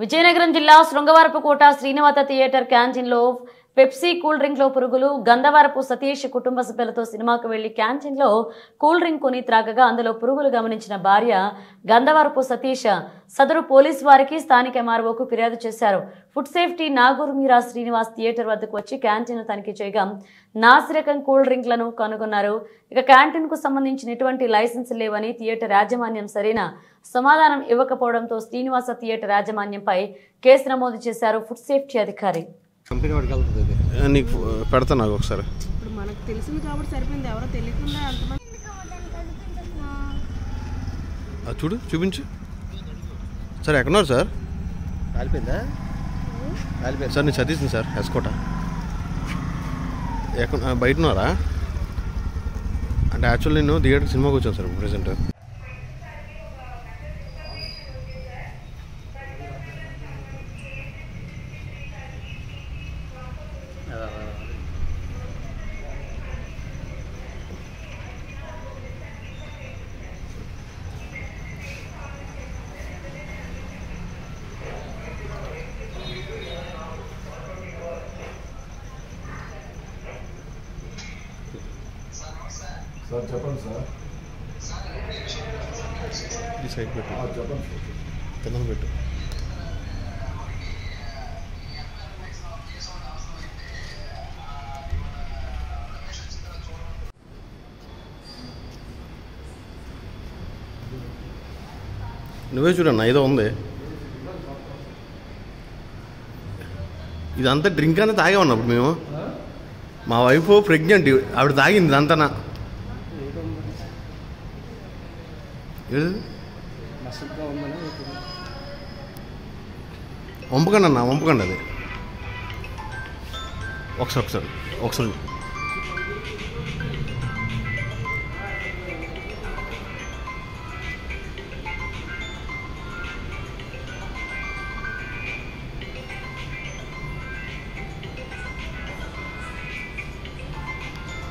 విజయనగరం జిల్లా శృంగవరపుకోట శ్రీనివాస థియేటర్ క్యాంటీన్లో Pepsi cool drink లో పురుగులు. గంధవరపు సతీష్ కుటుంబ సభ్యులతో సినిమాకు వెళ్లి క్యాంటీన్లో కూల్ డ్రింక్ కొని త్రాగగా అందులో పురుగులు గమనించిన భార్య గంధవరపు సతీష్ సదరు పోలీసు వారికి స్థానిక ఎంఆర్ఓకు ఫిర్యాదు చేశారు. ఫుడ్ సేఫ్టీ నాగూర్ మీరా శ్రీనివాస్ థియేటర్ వద్దకు వచ్చి క్యాంటీన్ తనిఖీ చేయగా నాసిరకం కూల్ డ్రింక్లను కనుగొన్నారు. ఇక క్యాంటీన్ కు సంబంధించిన ఎటువంటి లైసెన్స్ లేవని థియేటర్ యాజమాన్యం సరైన సమాధానం ఇవ్వకపోవడంతో శ్రీనివాస థియేటర్ యాజమాన్యంపై కేసు నమోదు చేశారు ఫుడ్ సేఫ్టీ అధికారి. కంపెనీ వాడికి వెళ్తుంది. నీకు పెడతా నాకు ఒకసారి. ఇప్పుడు మనకు తెలిసింది కాబట్టి సరిపోయింది. ఎవరో తెలియకుండా అంతమంది చూడు చూపించు. సార్ ఎక్కడున్నారు సార్? కాలిపోయిందా? సార్ నేను సతీష్ని సార్ ఎస్కోట. ఎక్కడ బయట ఉన్నారా? అంటే యాక్చువల్లీ నేను థియేటర్ సినిమాకి వచ్చాను సార్ ప్రెసెంట్. సార్ చెప్పండి సార్. ఈ సైడ్ పెట్టు, చెప్పండి కింద పెట్టు. నువ్వే చూడన్నా ఏదో ఉంది. ఇదంతా డ్రింక్ అంతా తాగేమన్నప్పుడు మేము. మా వైఫ్ ప్రెగ్నెంట్, ఆవిడ తాగింది ఇదంతా. వంపకండి అన్న, వంపకండి. అది ఒకసారి ఒకసారి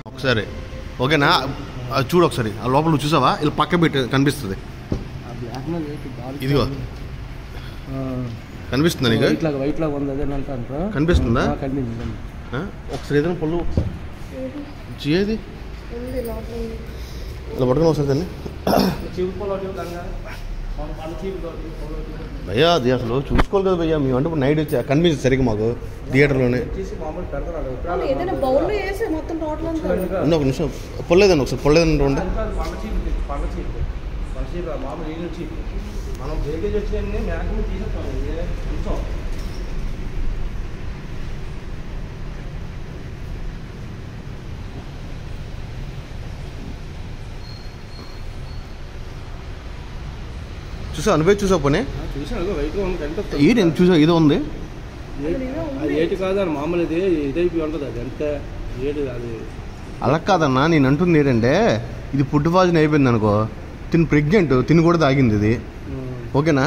ఒకసారి ఓకేనా? అది చూడు ఒకసారి. ఆ లోపల నువ్వు చూసావా? ఇలా పక్క పెట్టి కనిపిస్తుంది. ఇదిగో కనిపిస్తుందా నీకు? కనిపిస్తుందా? ఒకసారి ఏదైనా పళ్ళు చేయది ఇలా పట్టుకుని ఒకసారి దాన్ని. భయ్యా అది అసలు చూసుకోవాలి కదా భయ్యా. మేము అంటే ఇప్పుడు నైట్ వచ్చి కనిపించింది సరిగ్గా మాకు థియేటర్లోనే. ఒక నిమిషం పొల్లేదండి, ఒకసారి పొల్లేదండి ఉండే. మనం బ్రేకేజ్ వచ్చిన మ్యాక్సిమం తీసేస్తాం. చూసా అనుభవ చూసా పోనీ చూసాను వైట్గా ఉంది. ఏంటి చూసా ఏదో ఉంది. అది ఏటి కాదని మామూలు ఇది ఇదైపోయి ఉంటుంది. అది ఎంత ఏడు అది అలా కాదన్నా. నేను అంటుంది ఏంటంటే ఇది ఫుడ్ పాయిజన్ అయిపోయింది అనుకో. తిని ప్రెగ్నెంట్, తిని కూడా తాగింది ఇది. ఓకేనా?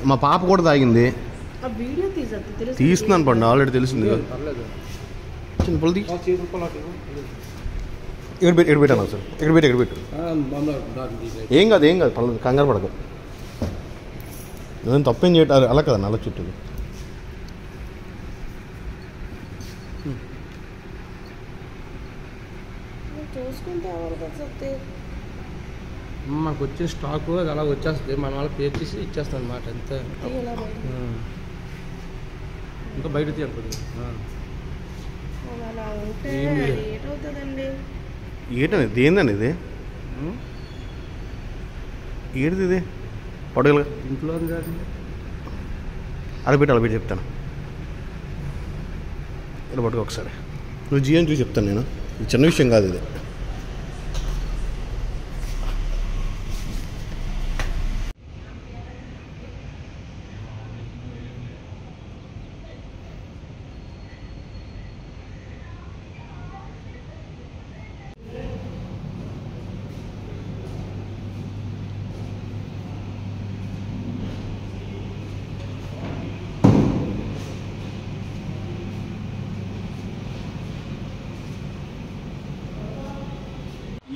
మా పాప కూడా తాగింది. తీస్తున్నాను పండు, ఆల్రెడీ తెలిసింది. చిన్న పొలి ఇక్కడ పెట్టాను సార్. ఇక్కడ పెట్టు. ఏం కాదు పర్లేదు, కంగారు పడదు. నేను తప్పేం చేయటం అలా కదన్నా. అలా చుట్టూ మాకు వచ్చిన స్టాకు అది అలా వచ్చేస్తుంది. మన వాళ్ళకి పే చేసి ఇచ్చేస్తాం అన్నమాట. అంతే. ఇంకా బయట తీయకూడదు. ఏంటండి ఏందండి ఇది? ఏంటిది ఇది? పడగల ఇంట్లో అలా పెట్టి చెప్తాను. ఇలా పట్టుకో ఒకసారి. నువ్వు జీఎన్ చూసి చెప్తాను నేను. ఇది చిన్న విషయం కాదు ఇది.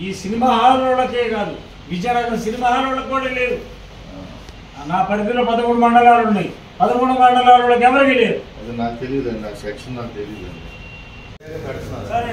ఈ సినిమా హాల్ వాళ్ళకే కాదు, విజయనగరం సినిమా హాల్ వాళ్ళకి కూడా లేదు. నా పరిధిలో 13 మండలాలు ఉన్నాయి. 13 మండలాలకు ఎవరికి లేదు. అది నాకు తెలియదు, నాకు సెక్షన్ నాకు తెలియదు. సరే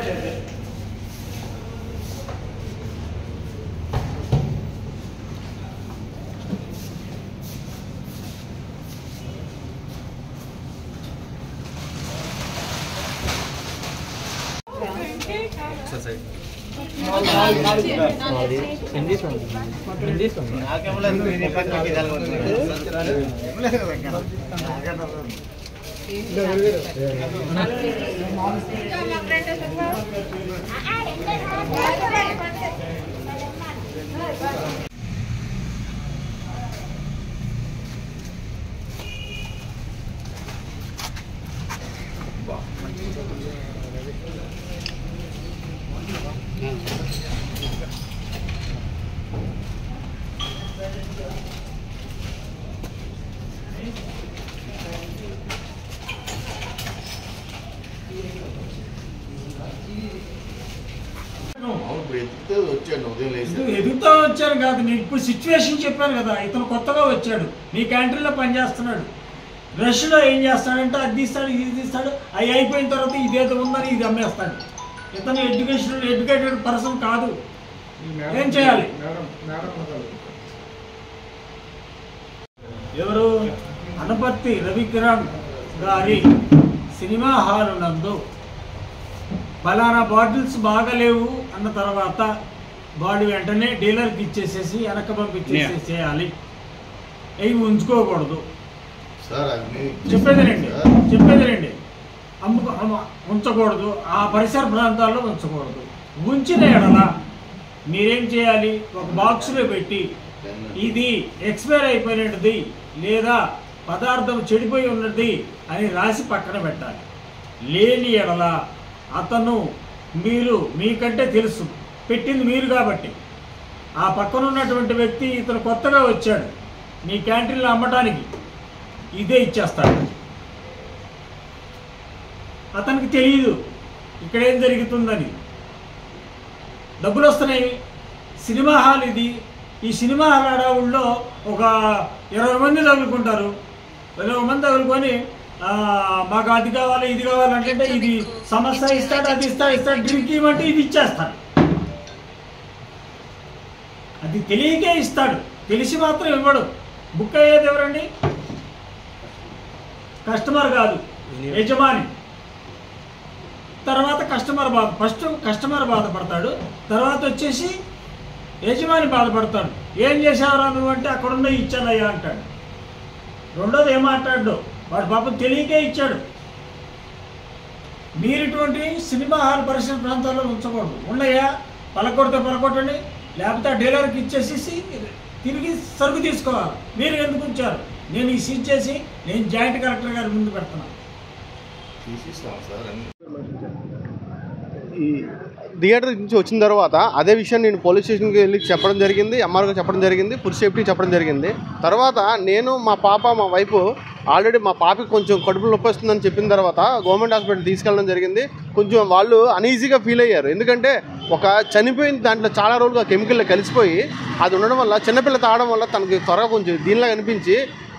ఎదుగుతా వచ్చాను కాదు, నేను ఇప్పుడు సిచ్యువేషన్ చెప్పాను కదా. ఇతను కొత్తగా వచ్చాడు, నీ క్యాంటీన్లో పనిచేస్తున్నాడు. రష్లో ఏం చేస్తాడంటే అది తీస్తాడు, ఇది తీస్తాడు, అవి అయిపోయిన తర్వాత ఇదేదో ఉందని ఇది అమ్మేస్తాడు. ఇతను ఎడ్యుకేటెడ్ పర్సన్ కాదు. ఏం చేయాలి? ఎవరు? అనపర్తి రవికిరణ్ గారి సినిమా హాల్ నందు ఫలానా బాటిల్స్ బాగలేవు అన్న తర్వాత వాడు వెంటనే డీలర్కి ఇచ్చేసేసి వెనక పంపించేసి చేయాలి. అవి ఉంచుకోకూడదు. చెప్పేదేనండి ఉంచకూడదు. ఆ పరిసర ప్రాంతాల్లో ఉంచకూడదు. ఉంచిన ఎడల మీరేం చేయాలి? ఒక బాక్స్లో పెట్టి ఇది ఎక్స్పైర్ అయిపోయినది లేదా పదార్థం చెడిపోయి ఉన్నది అని రాసి పక్కన పెట్టాలి. లేని ఎడల అతను మీకంటే తెలుసు, పెట్టింది మీరు కాబట్టి, ఆ పక్కన ఉన్నటువంటి వ్యక్తి ఇతను కొత్తగా వచ్చాడు మీ క్యాంటీన్లో అమ్మటానికి, ఇదే ఇచ్చేస్తాడు. అతనికి తెలియదు ఇక్కడ ఏం జరుగుతుందని. డబ్బులు వస్తున్నాయి. సినిమా హాల్ ఇది. ఈ సినిమా హాల్ అడవుల్లో ఒక 20 మంది తగులుకుంటారు. 20 మంది తగులుకొని మాకు అది కావాలి ఇది కావాలంటే ఇది సమస్య ఇస్తాడు, అది ఇస్తాడు, డ్రింక్ ఇవ్వమంటే ఇది ఇచ్చేస్తాడు. అది తెలియకే ఇస్తాడు, తెలిసి మాత్రం ఇవ్వడు. బుక్ అయ్యేది ఎవరండి? కస్టమర్ కాదు, యజమాని. తర్వాత ఫస్ట్ కస్టమర్ బాధపడతాడు, తర్వాత వచ్చేసి యజమాని బాధపడతాడు. ఏం చేసావురా నువ్వు అంటే అక్కడున్న ఇచ్చానయ్యా అంటాడు. రెండోది ఏమాట్లాడు, వాడు పాపం తెలియకే ఇచ్చాడు. మీరు ఇటువంటి సినిమా హాల్ పరిసర ప్రాంతాల్లో ఉంచకూడదు. ఉన్నాయా? పలకొట్టండి, లేకపోతే ఆ డీలర్కి ఇచ్చేసేసి తిరిగి సరుకు తీసుకోవాలి. మీరు ఎందుకు ఉంచారు? నేను ఈ సీజ్ చేసి నేను జాయింట్ కలెక్టర్ గారి ముందు పెడుతున్నాను. ఈ థియేటర్ నుంచి వచ్చిన తర్వాత అదే విషయం నేను పోలీస్ స్టేషన్కి వెళ్ళి చెప్పడం జరిగింది, ఎంఆర్ఓ చెప్పడం జరిగింది, ఫుడ్ సేఫ్టీ చెప్పడం జరిగింది. తర్వాత నేను మా వైఫ్ ఆల్రెడీ మా పాపకి కొంచెం కడుపులో నొప్పి వస్తుందని చెప్పిన తర్వాత గవర్నమెంట్ హాస్పిటల్ తీసుకెళ్ళడం జరిగింది. కొంచెం వాళ్ళు అన్ఈజీగా ఫీల్ అయ్యారు. ఎందుకంటే ఒక చనిపోయిన దాంట్లో చాలా రోజులుగా కెమికల్లో కలిసిపోయి అది ఉండడం వల్ల చిన్నపిల్ల తాగడం వల్ల తనకి త్వరగా కొంచెం దీనిలా అనిపించి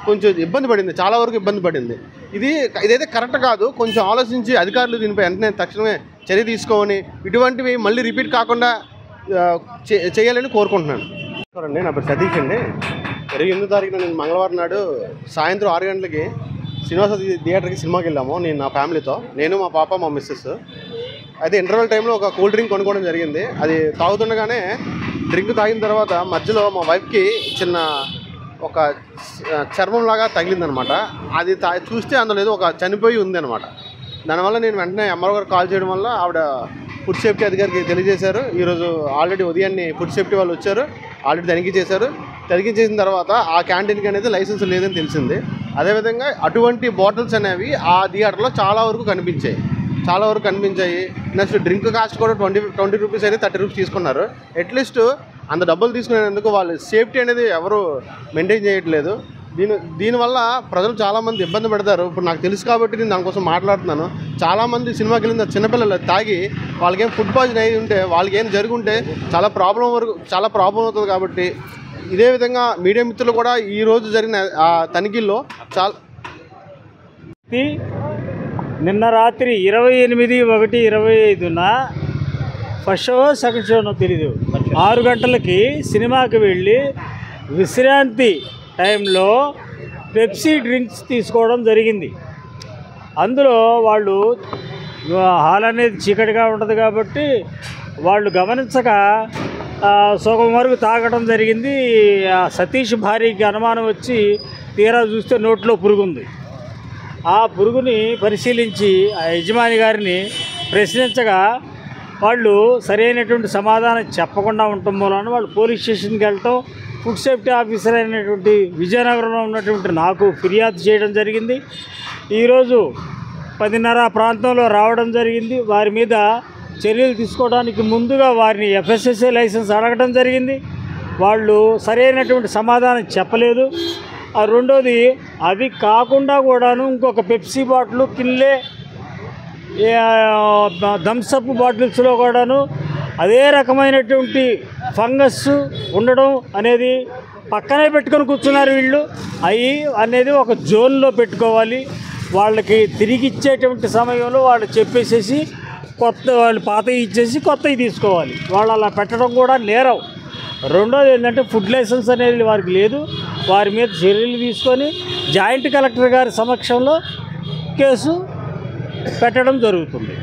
కొంచెం ఇబ్బంది పడింది, చాలా వరకు ఇబ్బంది పడింది. ఇదైతే కరెక్ట్ కాదు. కొంచెం ఆలోచించి అధికారులు దీనిపై వెంటనే తక్షణమే చర్య తీసుకోమని, ఇటువంటివి మళ్ళీ రిపీట్ కాకుండా చేయాలని కోరుకుంటున్నాను. అండి, నా పేరు సతీష్ అండి. 28వ తారీఖున నేను మంగళవారం నాడు సాయంత్రం 6 గంటలకి శ్రీనివాస థియేటర్కి సినిమాకి వెళ్ళాము. నేను నా ఫ్యామిలీతో, నేను మా పాప మా మిస్సెస్. అయితే ఇంటర్వెల్ టైంలో ఒక కూల్ డ్రింక్ కొనుక్కోవడం జరిగింది. అది తాగుతుండగానే డ్రింక్ తాగిన తర్వాత మధ్యలో మా వైఫ్కి చిన్న ఒక చర్మంలాగా తగిలిందనమాట. అది చూస్తే అందులో ఏదో ఒక చనిపోయి ఉందన్నమాట. దానివల్ల నేను వెంటనే ఎంఆర్ఓ గారు కాల్ చేయడం వల్ల ఆవిడ ఫుడ్ సేఫ్టీ అధికారికి తెలియజేశారు. ఈరోజు ఆల్రెడీ ఉదయాన్నే ఫుడ్ సేఫ్టీ వాళ్ళు వచ్చారు, ఆల్రెడీ తనిఖీ చేశారు. తనిఖీ చేసిన తర్వాత ఆ క్యాంటీన్కి అనేది లైసెన్స్ లేదని తెలిసింది. అదేవిధంగా అటువంటి బాటిల్స్ అనేవి ఆ థియేటర్లో చాలా వరకు కనిపించాయి. నెక్స్ట్ డ్రింక్ కాస్ట్ కూడా 20 రూపీస్ అయితే 30 రూపీస్ తీసుకున్నారు. అట్లీస్ట్ అంత డబ్బులు తీసుకునేందుకు వాళ్ళు సేఫ్టీ అనేది ఎవరు మెయింటైన్ చేయట్లేదు. దీనివల్ల ప్రజలు చాలామంది ఇబ్బంది పడతారు. ఇప్పుడు నాకు తెలుసు కాబట్టి నేను దానికోసం మాట్లాడుతున్నాను. చాలామంది సినిమాకి వెళ్ళిన చిన్నపిల్లలు తాగి వాళ్ళకేం ఫుడ్ పాయిజన్ అయి ఉంటే, వాళ్ళకి ఏం జరుగుంటే చాలా ప్రాబ్లం అవుతుంది. కాబట్టి ఇదే విధంగా మీడియా మిత్రులు కూడా ఈరోజు జరిగిన తనిఖీల్లో చాలా నిన్న రాత్రి 28/1/25న ఫస్ట్ షో సెకండ్ షోనో తెలీదు 6 గంటలకి సినిమాకి వెళ్ళి విశ్రాంతి టైంలో పెప్సీ డ్రింక్స్ తీసుకోవడం జరిగింది. అందులో వాళ్ళు హాల్ అనేది చీకటిగా ఉంటుంది కాబట్టి వాళ్ళు గమనించక సగం వరకు తాగడం జరిగింది. సతీష్ భార్యకి అనుమానం వచ్చి తీరా చూస్తే నోట్లో పురుగుంది. ఆ పురుగుని పరిశీలించి ఆ యజమాని గారిని ప్రశ్నించగా వాళ్ళు సరైనటువంటి సమాధానం చెప్పకుండా ఉండటం మూలన వాళ్ళు పోలీస్ స్టేషన్కి వెళ్ళటం, ఫుడ్ సేఫ్టీ ఆఫీసర్ అయినటువంటి విజయనగరంలో ఉన్నటువంటి నాకు ఫిర్యాదు చేయడం జరిగింది. ఈరోజు 10:30 ప్రాంతంలో రావడం జరిగింది. వారి మీద చర్యలు తీసుకోవడానికి ముందుగా వారిని FSSA లైసెన్స్ అడగడం జరిగింది. వాళ్ళు సరైనటువంటి సమాధానం చెప్పలేదు. రెండోది అవి కాకుండా కూడాను ఇంకొక పెప్సీ బాటిల్, కిన్లే, థమ్సప్ బాటిల్స్లో కూడాను అదే రకమైనటువంటి ఫంగస్ ఉండడం అనేది పక్కనే పెట్టుకొని కూర్చున్నారు వీళ్ళు. అవి అనేది ఒక జోన్లో పెట్టుకోవాలి. వాళ్ళకి తిరిగి ఇచ్చేటువంటి సమయంలో వాళ్ళు చెప్పేసేసి వాళ్ళు పాతవి ఇచ్చేసి కొత్తవి తీసుకోవాలి. వాళ్ళు అలా పెట్టడం కూడా నేరం. రెండోది ఏంటంటే ఫుడ్ లైసెన్స్ అనేది వారికి లేదు. వారి మీద చర్యలు తీసుకొని జాయింట్ కలెక్టర్ గారి సమక్షంలో కేసు పెట్టడం జరుగుతుంది.